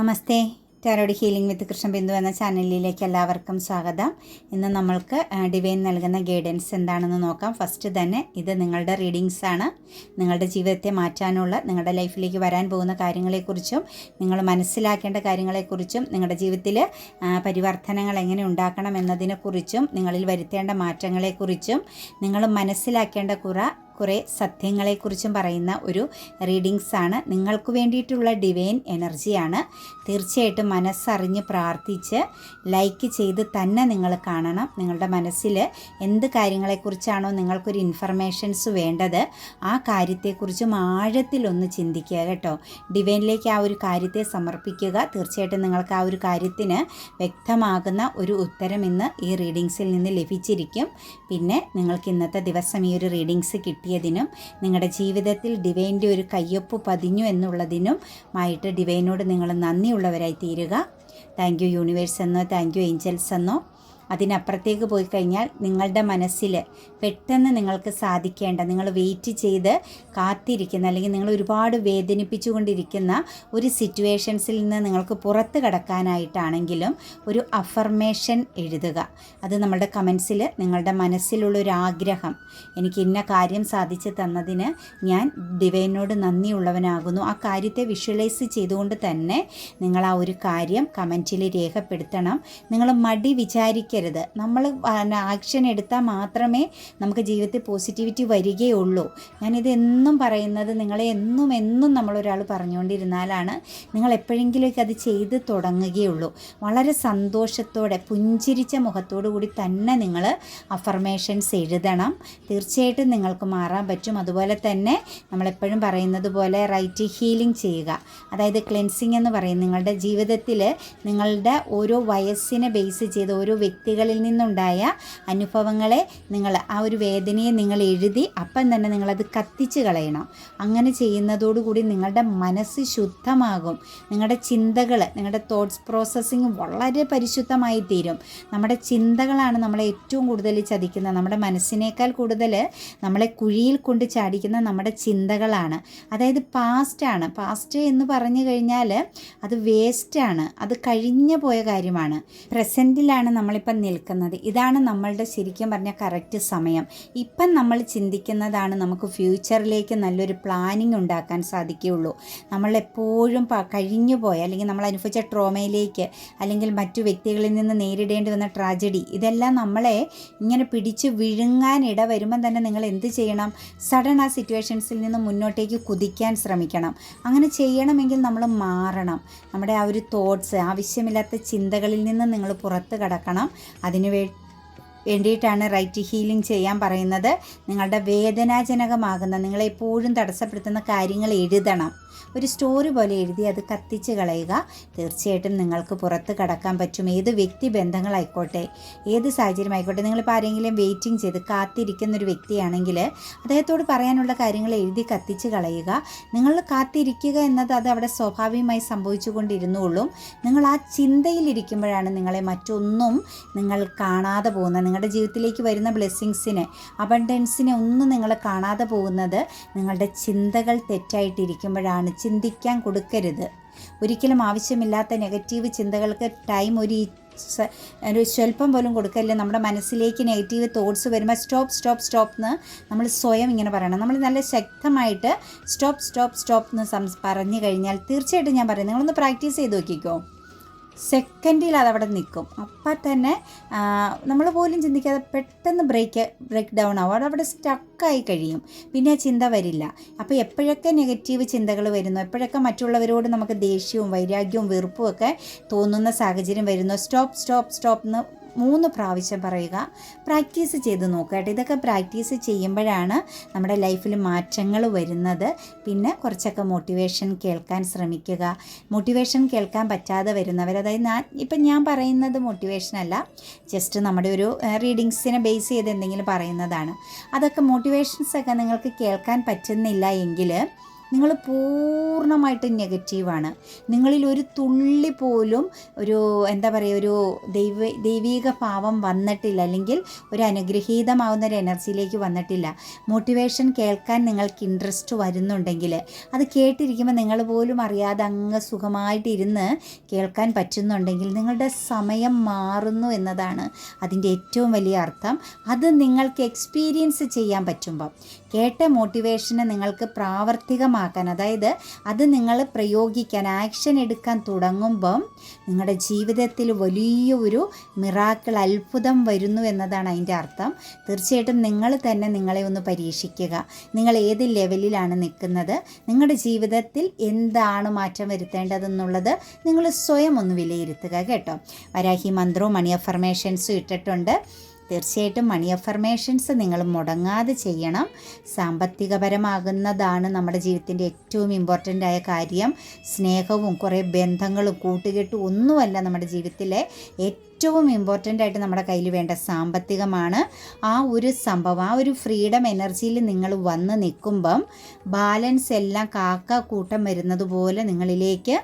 നമസ്തേ. Tarot healing വിത്ത് കൃഷ്ണബിന്ദു എന്ന ചാനലിലേക്ക് എല്ലാവർക്കും സ്വാഗതം. ഇന്ന് നമ്മൾക്ക് ഡിവൈൻ നൽകുന്ന ഗൈഡൻസ് എന്താണെന്ന് നോക്കാം. ഫസ്റ്റ് തന്നെ ഇത് നിങ്ങളുടെ റീഡിങ്സ് ആണ്. നിങ്ങളുടെ ജീവിതത്തെ മാറ്റാനുള്ള, നിങ്ങളുടെ ലൈഫിലേക്ക് വരാൻ പോകുന്ന കാര്യങ്ങളെക്കുറിച്ചും നിങ്ങൾ മനസ്സിലാക്കേണ്ട കാര്യങ്ങളെക്കുറിച്ചും നിങ്ങളുടെ ജീവിതത്തിൽ പരിവർത്തനങ്ങൾ എങ്ങനെ ഉണ്ടാക്കണം എന്നതിനെക്കുറിച്ചും നിങ്ങളിൽ വരുത്തേണ്ട മാറ്റങ്ങളെക്കുറിച്ചും നിങ്ങൾ മനസ്സിലാക്കേണ്ട കുറേ സത്യങ്ങളെക്കുറിച്ചും പറയുന്ന ഒരു റീഡിങ്സ് ആണ്. നിങ്ങൾക്ക് വേണ്ടിയിട്ടുള്ള ഡിവൈൻ എനർജിയാണ്. തീർച്ചയായിട്ടും മനസ്സറിഞ്ഞ് പ്രാർത്ഥിച്ച് ലൈക്ക് ചെയ്ത് തന്നെ നിങ്ങൾ കാണണം. നിങ്ങളുടെ മനസ്സിൽ എന്ത് കാര്യങ്ങളെക്കുറിച്ചാണോ നിങ്ങൾക്കൊരു ഇൻഫർമേഷൻസ് വേണ്ടത്, ആ കാര്യത്തെക്കുറിച്ചും ആഴത്തിലൊന്ന് ചിന്തിക്കുക കേട്ടോ. ഡിവൈനിലേക്ക് ആ ഒരു കാര്യത്തെ സമർപ്പിക്കുക. തീർച്ചയായിട്ടും നിങ്ങൾക്ക് ആ ഒരു കാര്യത്തിന് വ്യക്തമാകുന്ന ഒരു ഉത്തരം ഇന്ന് ഈ റീഡിങ്സിൽ നിന്ന് ലഭിച്ചിരിക്കും. പിന്നെ നിങ്ങൾക്ക് ഇന്നത്തെ ദിവസം ഈ ഒരു റീഡിങ്സ് കിട്ടിയതിനും നിങ്ങളുടെ ജീവിതത്തിൽ ഡിവൈൻ്റെ ഒരു കയ്യൊപ്പ് പതിഞ്ഞു എന്നുള്ളതിനുമായിട്ട് ഡിവൈനോട് നിങ്ങൾ നന്ദിയുള്ളവരായി തീരുക. താങ്ക് യു യൂണിവേഴ്സ് എന്നോ താങ്ക് യു ഏഞ്ചൽസ് എന്നോ. അതിനപ്പുറത്തേക്ക് പോയി കഴിഞ്ഞാൽ നിങ്ങളുടെ മനസ്സിൽ പെട്ടെന്ന് നിങ്ങൾക്ക് സാധിക്കേണ്ട, നിങ്ങൾ വെയിറ്റ് ചെയ്ത് കാത്തിരിക്കുന്ന, അല്ലെങ്കിൽ നിങ്ങൾ ഒരുപാട് വേദനിപ്പിച്ചുകൊണ്ടിരിക്കുന്ന ഒരു സിറ്റുവേഷൻസിൽ നിന്ന് നിങ്ങൾക്ക് പുറത്ത് കടക്കാനായിട്ടാണെങ്കിലും ഒരു അഫർമേഷൻ എഴുതുക. അത് നമ്മളുടെ കമൻസിൽ നിങ്ങളുടെ മനസ്സിലുള്ളൊരു ആഗ്രഹം, എനിക്ക് ഇന്ന കാര്യം സാധിച്ചു തന്നതിന് ഞാൻ ഡിവൈനോട് നന്ദിയുള്ളവനാകുന്നു, ആ കാര്യത്തെ വിഷ്വലൈസ് ചെയ്തുകൊണ്ട് തന്നെ നിങ്ങൾ ആ ഒരു കാര്യം കമൻറ്റിൽ രേഖപ്പെടുത്തണം. നിങ്ങൾ മടി വിചാരിക്കരുത്. നമ്മൾ ആക്ഷൻ എടുത്താൽ മാത്രമേ നമുക്ക് ജീവിതത്തിൽ പോസിറ്റിവിറ്റി വരികയുള്ളൂ. ഞാനിത് എന്നും പറയുന്നത്, നിങ്ങളെ എന്നും നമ്മളൊരാൾ പറഞ്ഞുകൊണ്ടിരുന്നാലാണ് നിങ്ങൾ എപ്പോഴെങ്കിലുമൊക്കെ അത് ചെയ്ത് തുടങ്ങുകയുള്ളൂ. വളരെ സന്തോഷത്തോടെ പുഞ്ചിരിച്ച മുഖത്തോടു കൂടി തന്നെ നിങ്ങൾ അഫർമേഷൻസ് എഴുതണം. തീർച്ചയായിട്ടും നിങ്ങൾക്ക് മാറാൻ പറ്റും. അതുപോലെ തന്നെ നമ്മളെപ്പോഴും പറയുന്നത് പോലെ റൈറ്റ് ഹീലിംഗ് ചെയ്യുക, അതായത് ക്ലെൻസിങ് എന്ന് പറയും. നിങ്ങളുടെ ജീവിതത്തിൽ നിങ്ങളുടെ ഓരോ വയസ്സിനെ ബേസ് ചെയ്ത് ഓരോ വ്യക്തികളിൽ നിന്നുണ്ടായ അനുഭവങ്ങളെ നിങ്ങൾ, ആ ഒരു വേദനയെ നിങ്ങൾ എഴുതി അപ്പം തന്നെ നിങ്ങളത് കത്തിച്ച് കളയണം. അങ്ങനെ ചെയ്യുന്നതോടുകൂടി നിങ്ങളുടെ മനസ്സ് ശുദ്ധമാകും. നിങ്ങളുടെ ചിന്തകൾ, നിങ്ങളുടെ തോട്ട്സ് പ്രോസസ്സിങ് വളരെ പരിശുദ്ധമായി തീരും. നമ്മുടെ ചിന്തകളാണ് നമ്മളെ ഏറ്റവും കൂടുതൽ ചതിക്കുന്നത്. നമ്മുടെ മനസ്സിനേക്കാൾ കൂടുതൽ നമ്മളെ കുഴിയിൽ കൊണ്ട് ചാടിക്കുന്ന നമ്മുടെ ചിന്തകളാണ്. അതായത് പാസ്റ്റാണ്. പാസ്റ്റ് എന്ന് പറഞ്ഞു കഴിഞ്ഞാൽ അത് വേസ്റ്റാണ്, അത് കഴിഞ്ഞു പോയ കാര്യമാണ്. പ്രസൻറ്റിലാണ് നമ്മളിപ്പം നിൽക്കുന്നത്. ഇതാണ് നമ്മളുടെ ശരിക്കും പറഞ്ഞാൽ കറക്റ്റ് സമയം. ഇപ്പം നമ്മൾ ചിന്തിക്കുന്നതാണ് നമുക്ക് ഫ്യൂച്ചറിലേക്ക് നല്ലൊരു പ്ലാനിങ് ഉണ്ടാക്കാൻ സാധിക്കുകയുള്ളൂ. നമ്മളെപ്പോഴും കഴിഞ്ഞു പോയ, അല്ലെങ്കിൽ നമ്മൾ അനുഭവിച്ച ട്രോമയിലേക്ക്, അല്ലെങ്കിൽ മറ്റു വ്യക്തികളിൽ നിന്ന് നേരിടേണ്ടി വന്ന ട്രാജഡി, ഇതെല്ലാം നമ്മളെ ഇങ്ങനെ പിടിച്ച് വിഴുങ്ങാൻ ഇട വരുമ്പം തന്നെ നിങ്ങൾ എന്ത് ചെയ്യണം? സഡൻ ആ സിറ്റുവേഷൻസിൽ നിന്ന് മുന്നോട്ടേക്ക് കുതിക്കാൻ ശ്രമിക്കണം. അങ്ങനെ ചെയ്യണമെങ്കിൽ നമ്മൾ മാറണം. നമ്മുടെ ആ ഒരു തോട്ട്സ്, ആവശ്യമില്ലാത്ത ചിന്തകളിൽ നിന്ന് നിങ്ങൾ പുറത്ത് കടക്കണം. അതിനു വേണ്ടിയിട്ടാണ് റൈറ്റ് ഹീലിംഗ് ചെയ്യാൻ പറയുന്നത്. നിങ്ങളുടെ വേദനാജനകമാകുന്ന, നിങ്ങളെപ്പോഴും തടസ്സപ്പെടുത്തുന്ന കാര്യങ്ങൾ എഴുതണം. ഒരു സ്റ്റോറി പോലെ എഴുതി അത് കത്തിച്ച് കളയുക. തീർച്ചയായിട്ടും നിങ്ങൾക്ക് പുറത്ത് കടക്കാൻ പറ്റും. ഏത് വ്യക്തി ബന്ധങ്ങളായിക്കോട്ടെ, ഏത് സാഹചര്യമായിക്കോട്ടെ. നിങ്ങളിപ്പോൾ ആരെങ്കിലും വെയിറ്റിംഗ് ചെയ്ത് കാത്തിരിക്കുന്നൊരു വ്യക്തിയാണെങ്കിൽ അദ്ദേഹത്തോട് പറയാനുള്ള കാര്യങ്ങൾ എഴുതി കത്തിച്ച് കളയുക. നിങ്ങൾ കാത്തിരിക്കുക എന്നത് അത് അവിടെ സ്വാഭാവികമായി സംഭവിച്ചു കൊണ്ടിരുന്നുള്ളൂ. നിങ്ങൾ ആ ചിന്തയിലിരിക്കുമ്പോഴാണ് നിങ്ങളെ മറ്റൊന്നും നിങ്ങൾ കാണാതെ പോകുന്നത്. നിങ്ങളുടെ ജീവിതത്തിലേക്ക് വരുന്ന ബ്ലെസ്സിങ്സിനെ, അബണ്ടൻസിനെ ഒന്നും നിങ്ങൾ കാണാതെ പോകുന്നത് നിങ്ങളുടെ ചിന്തകൾ തെറ്റായിട്ടിരിക്കുമ്പോഴാണ്. ചിന്തിക്കാൻ കൊടുക്കരുത്. ഒരിക്കലും ആവശ്യമില്ലാത്ത നെഗറ്റീവ് ചിന്തകൾക്ക് ടൈം ഒരു സ്വല്പം പോലും കൊടുക്കല്ലേ. നമ്മുടെ മനസ്സിലേക്ക് നെഗറ്റീവ് തോട്ട്സ് വരുമ്പോൾ സ്റ്റോപ്പ് എന്ന് നമ്മൾ സ്വയം ഇങ്ങനെ പറയണം. നമ്മൾ നല്ല ശക്തമായിട്ട് സ്റ്റോപ്പ് എന്ന് പറഞ്ഞു കഴിഞ്ഞാൽ തീർച്ചയായിട്ടും ഞാൻ പറയും, നിങ്ങളൊന്ന് പ്രാക്ടീസ് ചെയ്ത് നോക്കിക്കോ. സെക്കൻഡിൽ അതവിടെ നിൽക്കും. അപ്പം തന്നെ നമ്മൾ പോലും ചിന്തിക്കാതെ പെട്ടെന്ന് ബ്രേക്ക് ഡൗൺ ആവും. അതവിടെ സ്റ്റക്കായി കഴിയും. പിന്നെ ആ ചിന്ത വരില്ല. അപ്പോൾ എപ്പോഴൊക്കെ നെഗറ്റീവ് ചിന്തകൾ വരുന്നു, എപ്പോഴൊക്കെ മറ്റുള്ളവരോട് നമുക്ക് ദേഷ്യവും വൈരാഗ്യവും വെറുപ്പും ഒക്കെ തോന്നുന്ന സാഹചര്യം വരുന്നു, സ്റ്റോപ്പ് എന്ന് 3 പ്രാവശ്യം പറയുക. പ്രാക്ടീസ് ചെയ്ത് നോക്കുക കേട്ടോ. ഇതൊക്കെ പ്രാക്ടീസ് ചെയ്യുമ്പോഴാണ് നമ്മുടെ ലൈഫിൽ മാറ്റങ്ങൾ വരുന്നത്. പിന്നെ കുറച്ചൊക്കെ മോട്ടിവേഷൻ കേൾക്കാൻ ശ്രമിക്കുക. മോട്ടിവേഷൻ കേൾക്കാൻ പറ്റാതെ വരുന്നവർ, അതായത് ഞാൻ പറയുന്നത് മോട്ടിവേഷനല്ല, ജസ്റ്റ് നമ്മുടെ ഒരു റീഡിങ്സിനെ ബേസ് ചെയ്ത് എന്തെങ്കിലും പറയുന്നതാണ്. അതൊക്കെ മോട്ടിവേഷൻസൊക്കെ നിങ്ങൾക്ക് കേൾക്കാൻ പറ്റുന്നില്ല എങ്കിൽ നിങ്ങൾ പൂർണ്ണമായിട്ടും നെഗറ്റീവാണ്. നിങ്ങളിൽ ഒരു തുള്ളി പോലും ഒരു എന്താ പറയുക, ഒരു ദൈവീക ഭാവം വന്നിട്ടില്ല, അല്ലെങ്കിൽ ഒരു അനുഗ്രഹീതമാവുന്ന ഒരു എനർജിയിലേക്ക് വന്നിട്ടില്ല. മോട്ടിവേഷൻ കേൾക്കാൻ നിങ്ങൾക്ക് ഇൻട്രസ്റ്റ് വരുന്നുണ്ടെങ്കിൽ അത് കേട്ടിരിക്കുമ്പോൾ നിങ്ങൾ പോലും അറിയാതെ അങ്ങ് സുഖമായിട്ടിരുന്ന് കേൾക്കാൻ പറ്റുന്നുണ്ടെങ്കിൽ നിങ്ങളുടെ സമയം മാറുന്നു എന്നതാണ് അതിൻ്റെ ഏറ്റവും വലിയ അർത്ഥം. അത് നിങ്ങൾക്ക് എക്സ്പീരിയൻസ് ചെയ്യാൻ പറ്റുമ്പം, കേട്ട മോട്ടിവേഷനെ നിങ്ങൾക്ക് പ്രാവർത്തികമാക്കാൻ, അതായത് അത് നിങ്ങൾ പ്രയോഗിക്കാൻ, ആക്ഷൻ എടുക്കാൻ തുടങ്ങുമ്പം നിങ്ങളുടെ ജീവിതത്തിൽ വലിയ ഒരു മിറാക്കിൾ, അത്ഭുതം വരുന്നു എന്നതാണ് അതിൻ്റെ അർത്ഥം. തീർച്ചയായിട്ടും നിങ്ങൾ തന്നെ നിങ്ങളെ ഒന്ന് പരീക്ഷിക്കുക. നിങ്ങൾ ഏത് ലെവലിലാണ് നിൽക്കുന്നത്, നിങ്ങളുടെ ജീവിതത്തിൽ എന്താണ് മാറ്റം വരുത്തേണ്ടതെന്നുള്ളത് നിങ്ങൾ സ്വയം ഒന്ന് വിലയിരുത്തുക കേട്ടോ. വരാഹി മന്ത്രവും മണി അഫർമേഷൻസും ഇട്ടിട്ടുണ്ട്. തീർച്ചയായിട്ടും മണി അഫർമേഷൻസ് നിങ്ങൾ മുടങ്ങാതെ ചെയ്യണം. സാമ്പത്തികപരമാകുന്നതാണ് നമ്മുടെ ജീവിതത്തിൻ്റെ ഏറ്റവും ഇമ്പോർട്ടൻ്റ് ആയ കാര്യം. സ്നേഹവും കുറേ ബന്ധങ്ങളും കൂട്ടുകെട്ടും ഒന്നുമല്ല നമ്മുടെ ജീവിതത്തിലെ ഏറ്റവും ഇമ്പോർട്ടൻ്റ് ആയിട്ട് നമ്മുടെ കയ്യിൽ വേണ്ട സാമ്പത്തികമാണ്. ആ ഒരു സംഭവം, ആ ഒരു ഫ്രീഡം എനർജിയിൽ നിങ്ങൾ വന്ന് നിൽക്കുമ്പം ബാലൻസ് എല്ലാം കാക്ക കൂട്ടം വരുന്നത് പോലെ നിങ്ങളിലേക്ക്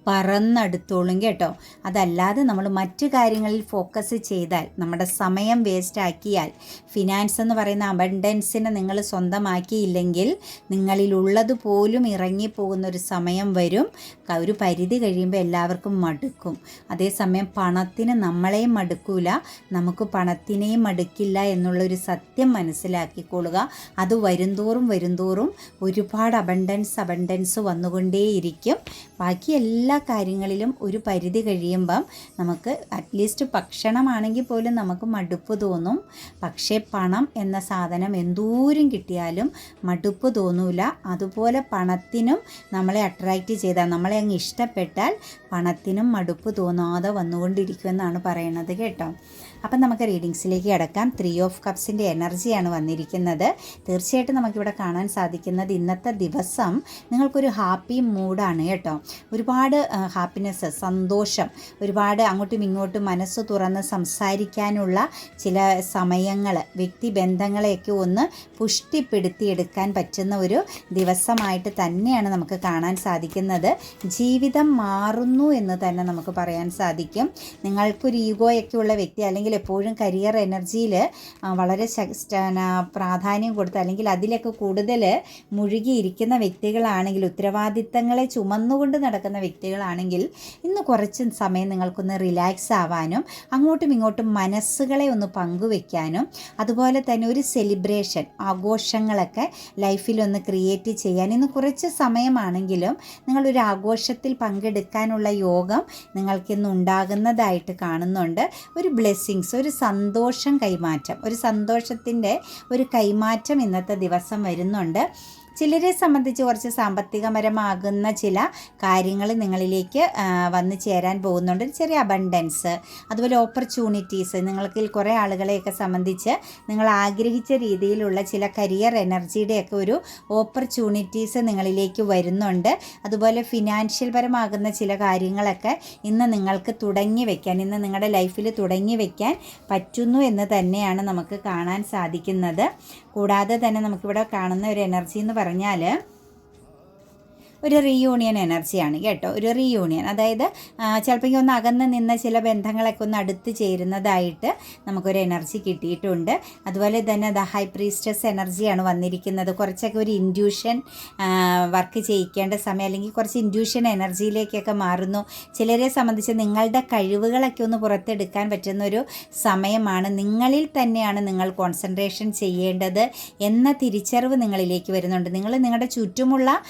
പറന്നെടുത്തോളും കേട്ടോ. അതല്ലാതെ നമ്മൾ മറ്റു കാര്യങ്ങളിൽ ഫോക്കസ് ചെയ്താൽ, നമ്മുടെ സമയം വേസ്റ്റ് ആക്കിയാൽ, ഫിനാൻസ് എന്ന് പറയുന്ന അബണ്ടൻസിനെ നിങ്ങൾ സ്വന്തമാക്കിയില്ലെങ്കിൽ നിങ്ങളിലുള്ളത് പോലും ഇറങ്ങിപ്പോകുന്നൊരു സമയം വരും. ഒരു പരിധി കഴിയുമ്പോൾ എല്ലാവർക്കും മടുക്കും. അതേസമയം പണത്തിന് നമ്മളെയും മടുക്കില്ല, നമുക്ക് പണത്തിനെയും മടുക്കില്ല എന്നുള്ളൊരു സത്യം മനസ്സിലാക്കിക്കൊള്ളുക. അത് വരുംതോറും ഒരുപാട് അബണ്ടൻസ് വന്നുകൊണ്ടേയിരിക്കും. ബാക്കി എല്ലാ കാര്യങ്ങളിലും ഒരു പരിധി കഴിയുമ്പം നമുക്ക് അറ്റ്ലീസ്റ്റ് ഭക്ഷണമാണെങ്കിൽ പോലും നമുക്ക് മടുപ്പ് തോന്നും. പക്ഷേ പണം എന്ന സാധനം എന്തോരം കിട്ടിയാലും മടുപ്പ് തോന്നൂല. അതുപോലെ പണത്തിനും നമ്മളെ അട്രാക്റ്റ് ചെയ്താൽ, നമ്മളെ അങ്ങ് ഇഷ്ടപ്പെട്ടാൽ പണത്തിനും മടുപ്പ് തോന്നാതെ വന്നുകൊണ്ടിരിക്കുമെന്നാണ് പറയണത് കേട്ടോ. അപ്പം നമുക്ക് റീഡിങ്സിലേക്ക് കിടക്കാം. 3 ഓഫ് കപ്സിൻ്റെ എനർജിയാണ് വന്നിരിക്കുന്നത്. തീർച്ചയായിട്ടും നമുക്കിവിടെ കാണാൻ സാധിക്കുന്നത് ഇന്നത്തെ ദിവസം നിങ്ങൾക്കൊരു ഹാപ്പി മൂഡാണ് കേട്ടോ. ഒരുപാട് ഹാപ്പിനെസ്, സന്തോഷം, ഒരുപാട് അങ്ങോട്ടും ഇങ്ങോട്ടും മനസ്സ് തുറന്ന് സംസാരിക്കാനുള്ള ചില സമയങ്ങൾ, വ്യക്തിബന്ധങ്ങളെയൊക്കെ ഒന്ന് പുഷ്ടിപ്പെടുത്തിയെടുക്കാൻ പറ്റുന്ന ഒരു ദിവസമായിട്ട് തന്നെയാണ് നമുക്ക് കാണാൻ സാധിക്കുന്നത്. ജീവിതം മാറുന്നു എന്ന് തന്നെ നമുക്ക് പറയാൻ സാധിക്കും. നിങ്ങൾക്കൊരു ഈഗോയൊക്കെ ഉള്ള വ്യക്തി, അല്ലെങ്കിൽ എപ്പോഴും കരിയർ എനർജിയിൽ വളരെ പ്രാധാന്യം കൊടുത്ത്, അല്ലെങ്കിൽ അതിലൊക്കെ കൂടുതൽ മുഴുകിയിരിക്കുന്ന വ്യക്തികളാണെങ്കിൽ, ഉത്തരവാദിത്തങ്ങളെ ചുമന്നുകൊണ്ട് നടക്കുന്ന വ്യക്തികളാണെങ്കിൽ ഇന്ന് കുറച്ച് സമയം നിങ്ങൾക്കൊന്ന് റിലാക്സ് ആവാനും അങ്ങോട്ടും ഇങ്ങോട്ടും മനസ്സുകളെ ഒന്ന് പങ്കുവെക്കാനും, അതുപോലെ തന്നെ ഒരു സെലിബ്രേഷൻ, ആഘോഷങ്ങളൊക്കെ ലൈഫിലൊന്ന് ക്രിയേറ്റ് ചെയ്യാൻ ഇന്ന് കുറച്ച് സമയമാണെങ്കിലും നിങ്ങളൊരു ആഘോഷത്തിൽ പങ്കെടുക്കാനുള്ള യോഗം നിങ്ങൾക്കിന്ന് ഉണ്ടാകുന്നതായിട്ട് കാണുന്നുണ്ട്. ഒരു ബ്ലെസ്സിങ്സ്, ഒരു സന്തോഷം കൈമാറ്റം, ഒരു സന്തോഷത്തിൻ്റെ ഒരു കൈമാറ്റം ഇന്നത്തെ ദിവസം വരുന്നുണ്ട്. ചിലരെ സംബന്ധിച്ച് കുറച്ച് സാമ്പത്തികപരമാകുന്ന ചില കാര്യങ്ങൾ നിങ്ങളിലേക്ക് വന്നു ചേരാൻ പോകുന്നുണ്ട്. ചെറിയ അബണ്ടൻസ്, അതുപോലെ ഓപ്പർച്യൂണിറ്റീസ്, നിങ്ങൾക്ക് കുറേ ആളുകളെയൊക്കെ സംബന്ധിച്ച് നിങ്ങൾ ആഗ്രഹിച്ച രീതിയിലുള്ള ചില കരിയർ എനർജിയുടെയൊക്കെ ഒരു ഓപ്പർച്യൂണിറ്റീസ് നിങ്ങളിലേക്ക് വരുന്നുണ്ട്. അതുപോലെ ഫിനാൻഷ്യൽ പരമാകുന്ന ചില കാര്യങ്ങളൊക്കെ ഇന്ന് നിങ്ങൾക്ക് തുടങ്ങി വയ്ക്കാൻ, ഇന്ന് നിങ്ങളുടെ ലൈഫിൽ തുടങ്ങി വയ്ക്കാൻ പറ്റുന്നു എന്ന് തന്നെയാണ് നമുക്ക് കാണാൻ സാധിക്കുന്നത്. കൂടാതെ തന്നെ നമുക്കിവിടെ കാണുന്ന ഒരു എനർജി എന്ന് പറഞ്ഞാൽ ഒരു റീയൂണിയൻ എനർജിയാണ് കേട്ടോ. ഒരു റീയൂണിയൻ, അതായത് ചിലപ്പോൾ ഒന്ന് അകന്ന് നിന്ന ചില ബന്ധങ്ങളൊക്കെ ഒന്ന് അടുത്ത് ചേരുന്നതായിട്ട് നമുക്കൊരു എനർജി കിട്ടിയിട്ടുണ്ട്. അതുപോലെ തന്നെ ദ ഹൈ പ്രീസ്റ്റസ് എനർജിയാണ് വന്നിരിക്കുന്നത്. കുറച്ചൊക്കെ ഒരു ഇൻഡ്യൂഷൻ വർക്ക് ചെയ്യിക്കേണ്ട സമയം, അല്ലെങ്കിൽ കുറച്ച് ഇൻഡ്യൂഷൻ എനർജിയിലേക്കൊക്കെ മാറുന്നു. ചിലരെ സംബന്ധിച്ച് നിങ്ങളുടെ കഴിവുകളൊക്കെ ഒന്ന് പുറത്തെടുക്കാൻ പറ്റുന്നൊരു സമയമാണ്. നിങ്ങളിൽ തന്നെയാണ് നിങ്ങൾ കോൺസെൻട്രേഷൻ ചെയ്യേണ്ടത് എന്ന തിരിച്ചറിവ് നിങ്ങളിലേക്ക് വരുന്നുണ്ട്. നിങ്ങൾ നിങ്ങളുടെ ചുറ്റുമുള്ള